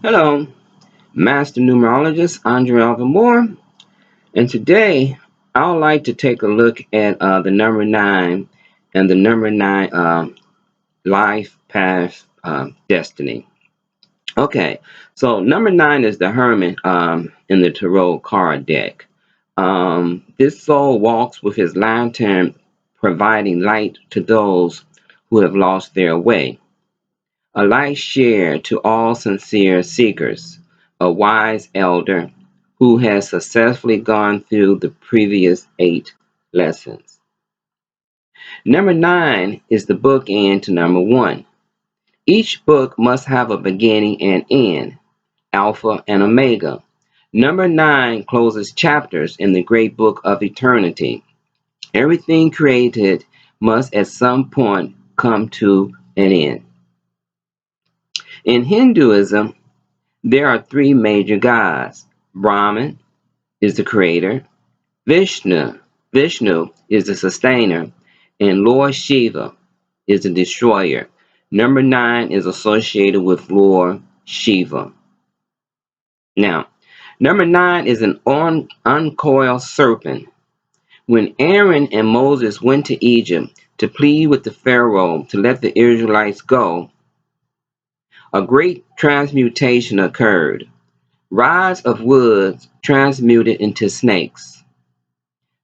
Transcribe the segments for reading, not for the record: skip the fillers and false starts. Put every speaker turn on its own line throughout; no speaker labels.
Hello, Master Numerologist Andre Alvin Moore, and today I would like to take a look at the number nine and the number nine life path destiny. Okay, so number nine is the Hermit in the Tarot card deck. This soul walks with his lantern, providing light to those who have lost their way. A light shared to all sincere seekers, a wise elder who has successfully gone through the previous 8 lessons. Number nine is the bookend to number one. Each book must have a beginning and end, Alpha and Omega. Number nine closes chapters in the great book of eternity. Everything created must at some point come to an end. In Hinduism, there are three major gods. Brahman is the creator, Vishnu is the sustainer, and Lord Shiva is the destroyer. Number nine is associated with Lord Shiva. Now, number nine is an uncoiled serpent. When Aaron and Moses went to Egypt to plead with the Pharaoh to let the Israelites go, a great transmutation occurred. Rods of wood transmuted into snakes.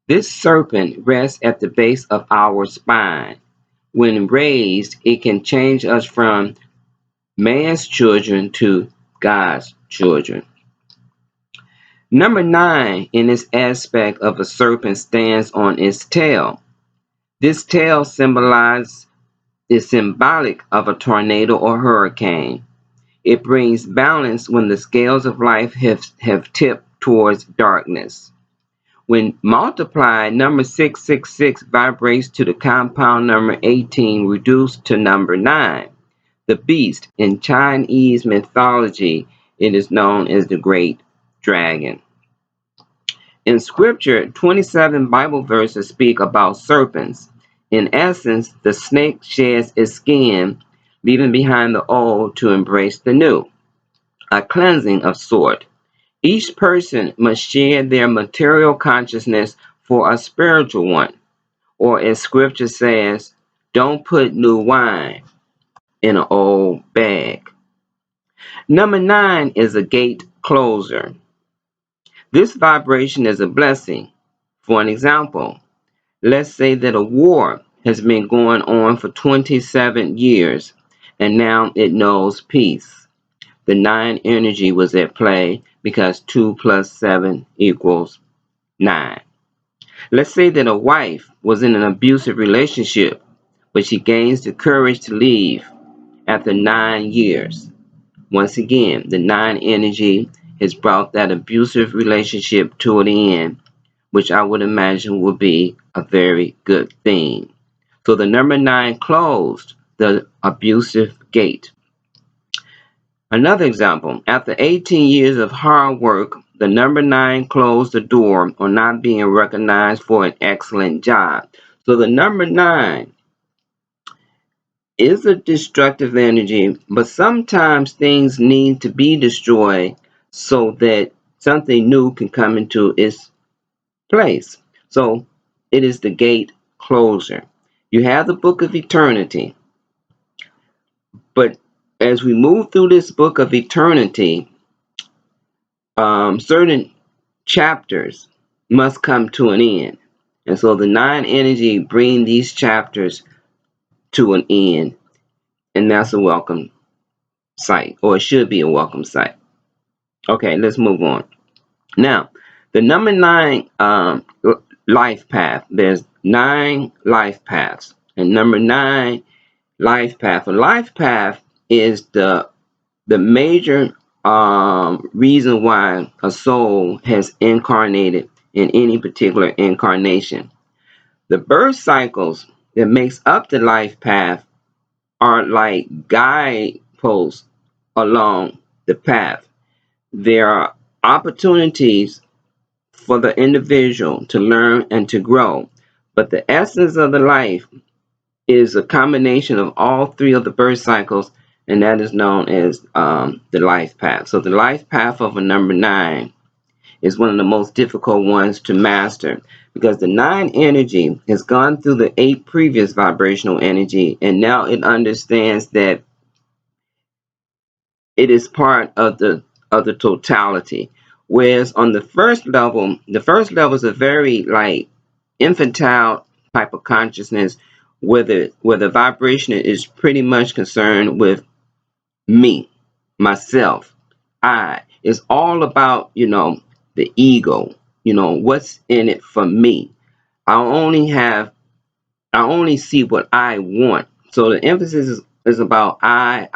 This serpent rests at the base of our spine. When raised, it can change us from man's children to God's children. Number nine, in this aspect of a serpent, stands on its tail. This tail is symbolic of a tornado or hurricane. It brings balance when the scales of life have tipped towards darkness. When multiplied, number 666 vibrates to the compound number 18, reduced to number 9. The beast, in Chinese mythology, it is known as the great dragon. In scripture, 27 Bible verses speak about serpents. In essence, the snake sheds its skin, leaving behind the old to embrace the new, a cleansing of sort. Each person must share their material consciousness for a spiritual one, or as scripture says, don't put new wine in an old bag. Number nine is a gate closer. This vibration is a blessing. For an example, let's say that a war has been going on for 27 years and now it knows peace. The nine energy was at play because 2 plus 7 equals 9. Let's say that a wife was in an abusive relationship, but she gains the courage to leave after 9 years. Once again, the nine energy has brought that abusive relationship to an end, which I would imagine would be a very good thing. So the number nine closed the abusive gate. Another example, after 18 years of hard work, the number nine closed the door on not being recognized for an excellent job. So the number nine is a destructive energy, but sometimes things need to be destroyed so that something new can come into its place. So it is the gate closer. You have the book of eternity, but as we move through this book of eternity, certain chapters must come to an end. And so the nine energy bring these chapters to an end, and that's a welcome sight, or it should be a welcome sight. Okay, let's move on. Now, the number nine life path, there's 9 life paths. And number 9 life path. A life path is the major reason why a soul has incarnated in any particular incarnation. The birth cycles that makes up the life path are like guideposts along the path. There are opportunities for the individual to learn and to grow, but the essence of the life is a combination of all three of the birth cycles, and that is known as the life path. So the life path of a number 9 is one of the most difficult ones to master, because the 9 energy has gone through the 8 previous vibrational energy, and now it understands that it is part of the totality. Whereas on the first level is a very like infantile type of consciousness, where the vibration is pretty much concerned with me, myself, I. It's all about, the ego, what's in it for me. I only have, I only see what I want. So the emphasis is about I.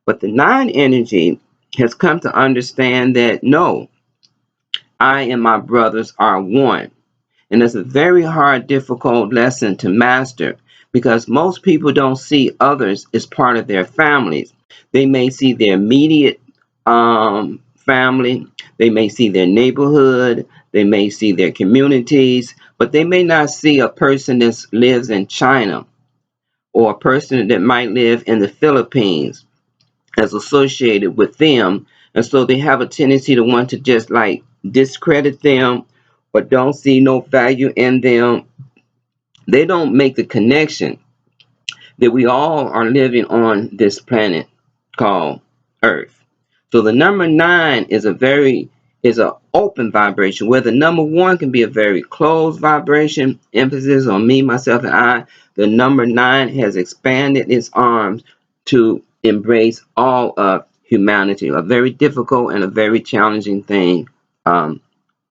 But the 9 energy has come to understand that no, I and my brothers are one. And it's a very hard, difficult lesson to master, because most people don't see others as part of their families. They may see their immediate family, they may see their neighborhood, they may see their communities, but they may not see a person that lives in China, or a person that might live in the Philippines as associated with them. And so they have a tendency to want to just like discredit them, but don't see no value in them. They don't make the connection that we all are living on this planet called Earth. So the number 9 is an open vibration, where the number 1 can be a very closed vibration, emphasis on me, myself, and I. The number 9 has expanded its arms to embrace all of humanity. A very difficult and a very challenging thing to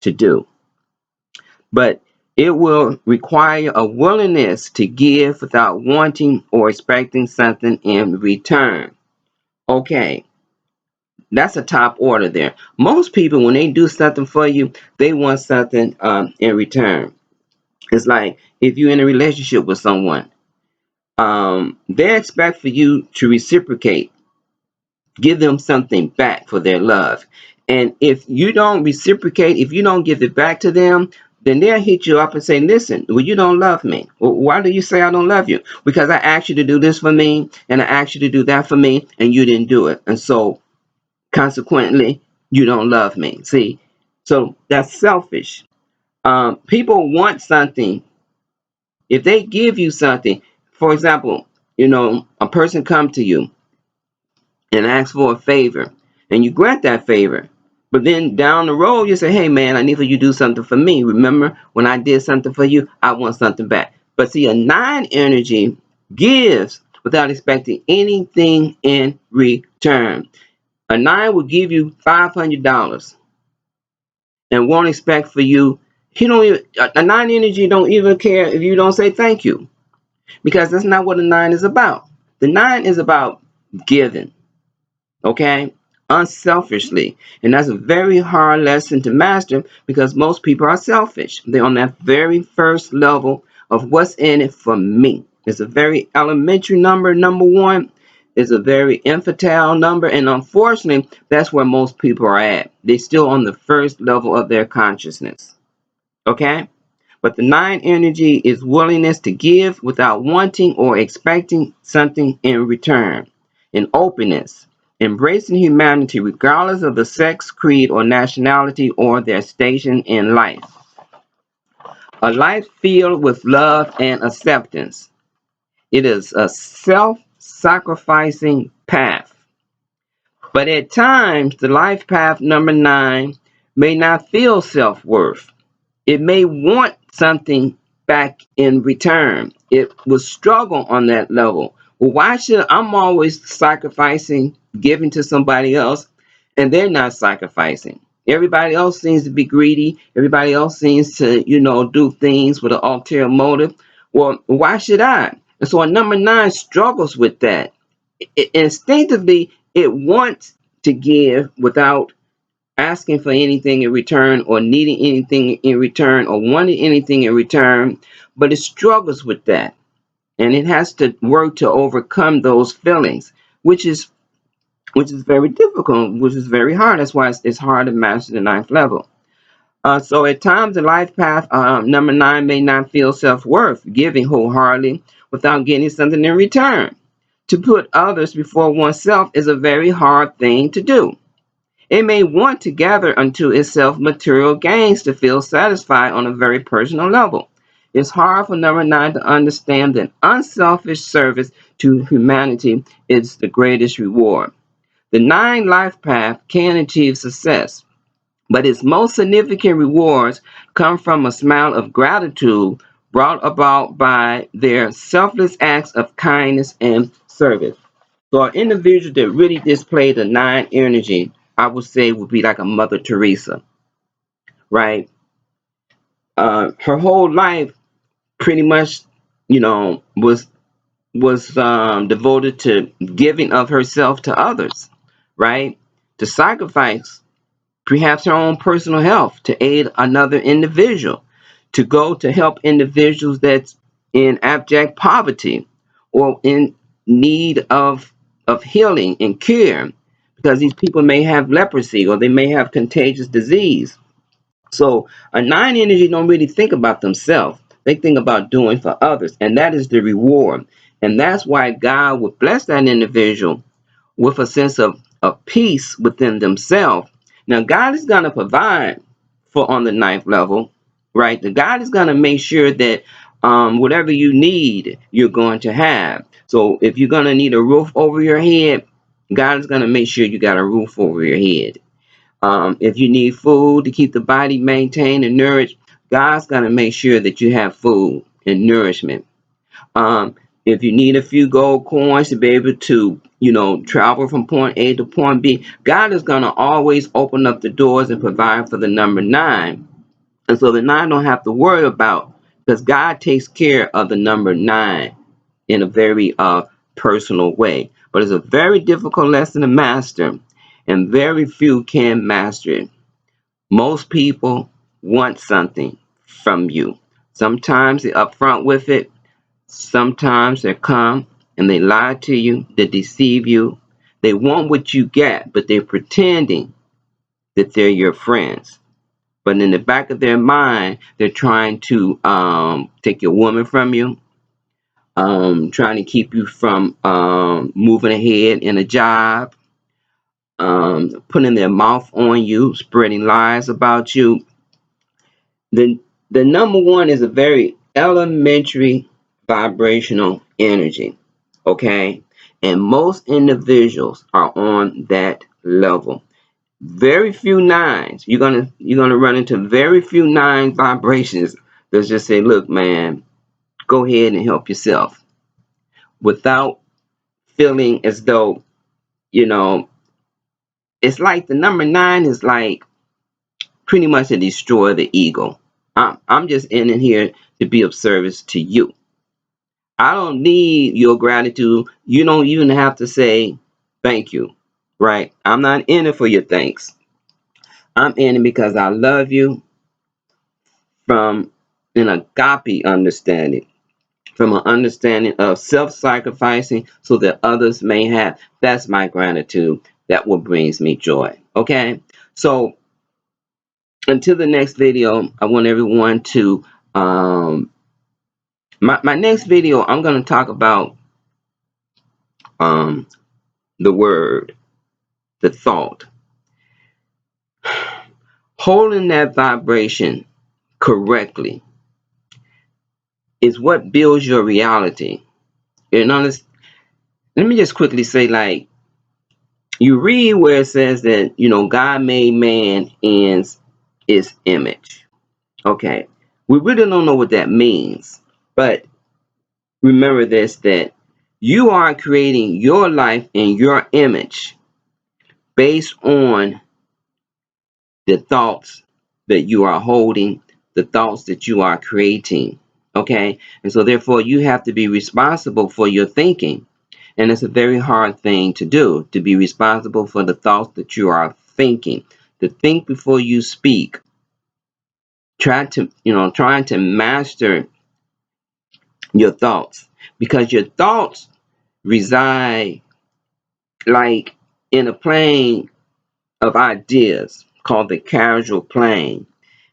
do. But it will require a willingness to give without wanting or expecting something in return. Okay, that's a top order there. Most people, when they do something for you, they want something in return. It's like if you're in a relationship with someone, they expect for you to reciprocate, give them something back for their love. And if you don't reciprocate, if you don't give it back to them, then they'll hit you up and say, listen, well, you don't love me. Well, why do you say I don't love you? Because I asked you to do this for me, and I asked you to do that for me, and you didn't do it. And so consequently, you don't love me. See, so that's selfish. People want something. If they give you something, for example, a person come to you and ask for a favor, and you grant that favor. But then down the road, you say, hey, man, I need for you to do something for me. Remember, when I did something for you, I want something back. But see, a 9 energy gives without expecting anything in return. A 9 will give you $500 and won't expect for you. He don't even, a 9 energy don't even care if you don't say thank you, because that's not what a 9 is about. The 9 is about giving. Okay, unselfishly. And that's a very hard lesson to master, because most people are selfish. They're on that very first level of what's in it for me. It's a very elementary number. Number 1 is a very infantile number, and unfortunately that's where most people are at. They're still on the first level of their consciousness. Okay, but the 9 energy is willingness to give without wanting or expecting something in return, in openness, embracing humanity regardless of the sex, creed, or nationality, or their station in life. A life filled with love and acceptance. It is a self-sacrificing path. But at times, the life path number 9 may not feel self-worth. It may want something back in return. It will struggle on that level. Well, why should I'm always sacrificing, giving to somebody else, and they're not sacrificing? Everybody else seems to be greedy. Everybody else seems to, do things with an ulterior motive. Well, why should I? And so a number 9 struggles with that. Instinctively, it wants to give without asking for anything in return, or needing anything in return, or wanting anything in return, but it struggles with that, and it has to work to overcome those feelings, which is very difficult, which is very hard. That's why it's hard to master the 9th level. So at times the life path number 9 may not feel self-worth, giving wholeheartedly without getting something in return. to put others before oneself is a very hard thing to do. It may want to gather unto itself material gains to feel satisfied on a very personal level. It's hard for number nine to understand that unselfish service to humanity is the greatest reward. The nine life path can achieve success, but its most significant rewards come from a smile of gratitude brought about by their selfless acts of kindness and service. So an individual that really displays the nine energy, I would say, would be like a Mother Teresa, right? Her whole life pretty much, was devoted to giving of herself to others, right? To sacrifice perhaps her own personal health to aid another individual, to go to help individuals that's in abject poverty or in need of healing and cure, because these people may have leprosy or they may have contagious disease. So a nine energy don't really think about themselves. They think about doing for others, and that is the reward. And that's why God would bless that individual with a sense of peace within themselves. Now, God is going to provide for on the ninth level, right? The God is going to make sure that whatever you need, you're going to have. So if you're going to need a roof over your head, God is going to make sure you got a roof over your head. If you need food to keep the body maintained and nourished, God's going to make sure that you have food and nourishment. Um, if you need a few gold coins to be able to, travel from point A to point B, God is going to always open up the doors and provide for the number nine. And so the nine don't have to worry about, because God takes care of the number nine in a very personal way. But it's a very difficult lesson to master, and very few can master it. Most people want something from you. Sometimes they're upfront with it. Sometimes they come and they lie to you, they deceive you. They want what you get, but they're pretending that they're your friends. But in the back of their mind, they're trying to take your woman from you, trying to keep you from moving ahead in a job, putting their mouth on you, spreading lies about you. The, the number one is a very elementary vibrational energy, okay? And most individuals are on that level. Very few nines. You're gonna run into very few nine vibrations that just say, look, man, go ahead and help yourself, without feeling as though, you know, it's like the number nine is like pretty much to destroy the ego. I'm just in here to be of service to you. I don't need your gratitude. You don't even have to say thank you, right? I'm not in it for your thanks. I'm in it because I love you from an agape understanding, from an understanding of self-sacrificing so that others may have. That's my gratitude. That what brings me joy. Okay? So until the next video, I want everyone to my next video, I'm going to talk about um the word, the thought. Holding that vibration correctly is what builds your reality. And honest, let me just quickly say, like, you read where it says that, God made man in his image. Okay. We really don't know what that means. But remember this, that you are creating your life in your image based on the thoughts that you are holding, the thoughts that you are creating. Okay. And so therefore you have to be responsible for your thinking. And it's a very hard thing to do, to be responsible for the thoughts that you are thinking, to think before you speak. Trying to master your thoughts, because your thoughts reside like in a plane of ideas called the causal plane.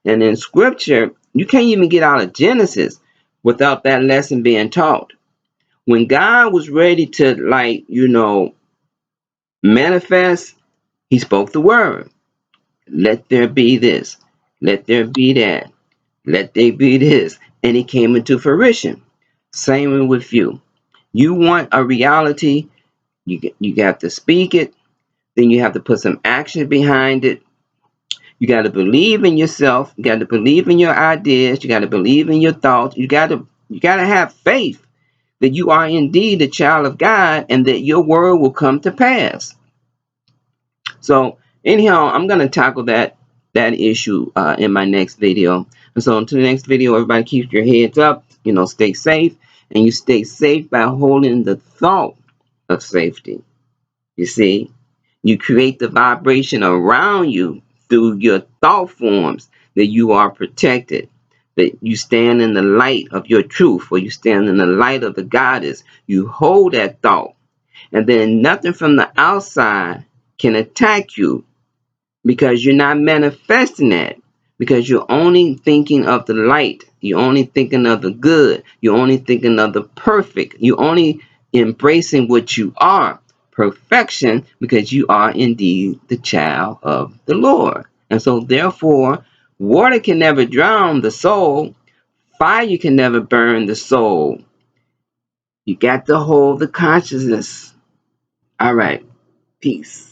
And in scripture, you can't even get out of Genesis without that lesson being taught. When God was ready to, like, manifest, he spoke the word. Let there be this. Let there be that. Let there be this. And it came into fruition. Same with you. You want a reality, you got to speak it, then you have to put some action behind it. You got to believe in yourself. You got to believe in your ideas. You got to believe in your thoughts. You got to have faith that you are indeed a child of God and that your word will come to pass. So anyhow, I'm gonna tackle that issue in my next video. And so until the next video, everybody keep your heads up. Stay safe, and you stay safe by holding the thought of safety. You see, you create the vibration around you through your thought forms that you are protected. That you stand in the light of your truth, or you stand in the light of the goddess. You hold that thought, and then nothing from the outside can attack you because you're not manifesting that, because you're only thinking of the light, you're only thinking of the good, you're only thinking of the perfect, you're only embracing what you are, perfection, because you are indeed the child of the Lord. And so therefore, water can never drown the soul, fire can never burn the soul. You got to hold the consciousness. All right, peace.